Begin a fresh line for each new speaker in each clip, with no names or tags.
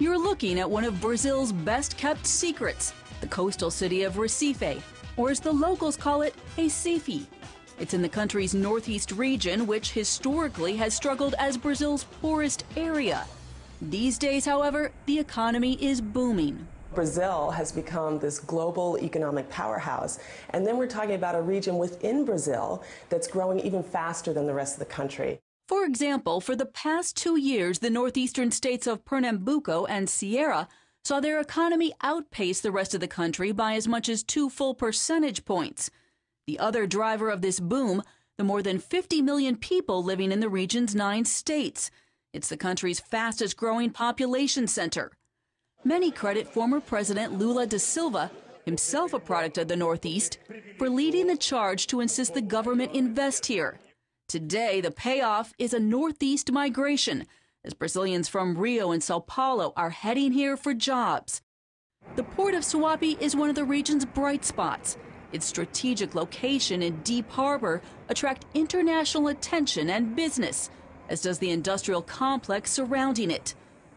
You're looking at one of Brazil's best-kept secrets, the coastal city of Recife, or as the locals call it, Recife. It's in the country's northeast region, which historically has struggled as Brazil's poorest area. These days, however, the economy is booming.
Brazil has become this global economic powerhouse, and then we're talking about a region within Brazil that's growing even faster than the rest of the country.
For example, for the past 2 years, the northeastern states of Pernambuco and Ceará saw their economy outpace the rest of the country by as much as 2 full percentage points. The other driver of this boom, the more than 50 million people living in the region's 9 states. It's the country's fastest growing population center. Many credit former President Lula da Silva, himself a product of the Northeast, for leading the charge to insist the government invest here. Today, the payoff is a Northeast migration, as Brazilians from Rio and Sao Paulo are heading here for jobs. The port of Suape is one of the region's bright spots. Its strategic location and deep harbor attract international attention and business, as does the industrial complex surrounding it.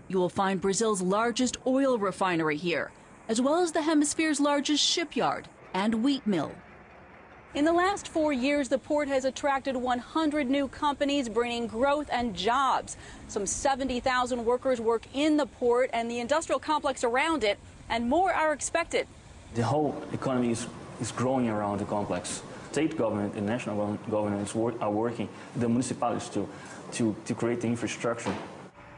You will find Brazil's largest oil refinery here, as well as the hemisphere's largest shipyard and wheat mill. In the last 4 years, the port has attracted 100 new companies, bringing growth and jobs. Some 70,000 workers work in the port and the industrial complex around it, and more are expected.
The whole economy is growing around the complex. State government and national governments are working, the municipalities to create the infrastructure.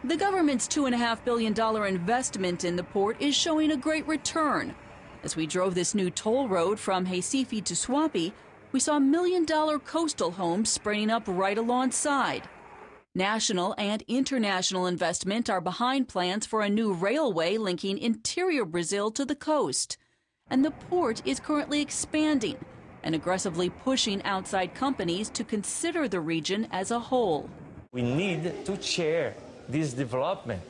The government's $2.5 billion investment in the port is showing a great return. As we drove this new toll road from Recife to Suape, we saw million-dollar coastal homes springing up right alongside. National and international investment are behind plans for a new railway linking interior Brazil to the coast. And the port is currently expanding and aggressively pushing outside companies to consider the region as a whole.
We need to share this development.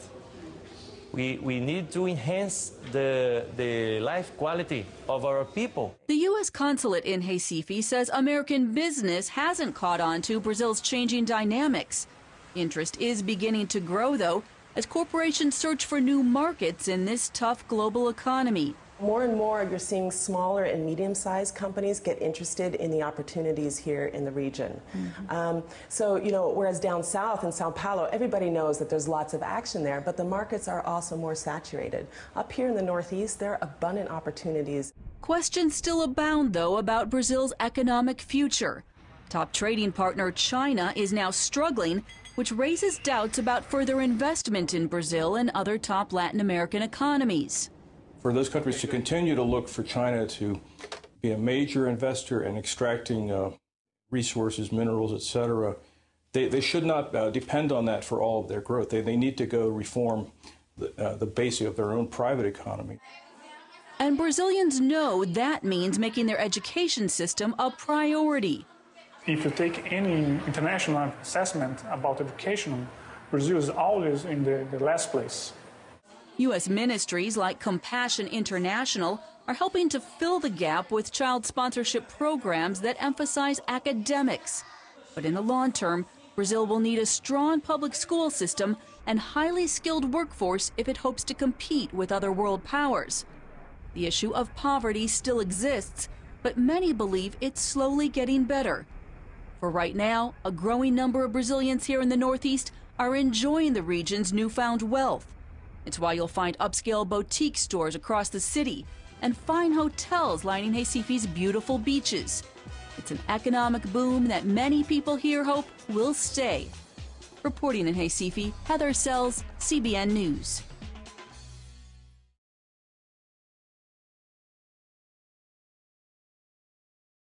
We need to enhance the life quality of our people.
The U.S. consulate in Recife says American business hasn't caught on to Brazil's changing dynamics. Interest is beginning to grow, though, as corporations search for new markets in this tough global economy.
More and more, you're seeing smaller and medium-sized companies get interested in the opportunities here in the region. Whereas down south in Sao Paulo, everybody knows that there's lots of action there, but the markets are also more saturated. Up here in the Northeast, there are abundant opportunities.
Questions still abound, though, about Brazil's economic future. Top trading partner China is now struggling, which raises doubts about further investment in Brazil and other top Latin American economies.
For those countries to continue to look for China to be a major investor in extracting resources, minerals, etc., they should not depend on that for all of their growth. They need to go reform the basic of their own private economy.
And Brazilians know that means making their education system a priority.
If you take any international assessment about education, Brazil is always in the last place.
U.S. ministries like Compassion International are helping to fill the gap with child sponsorship programs that emphasize academics. But in the long term, Brazil will need a strong public school system and highly skilled workforce if it hopes to compete with other world powers. The issue of poverty still exists, but many believe it's slowly getting better. For right now, a growing number of Brazilians here in the Northeast are enjoying the region's newfound wealth. It's why you'll find upscale boutique stores across the city and fine hotels lining Recife's beautiful beaches. It's an economic boom that many people here hope will stay. Reporting in Recife, Heather Sells, CBN News.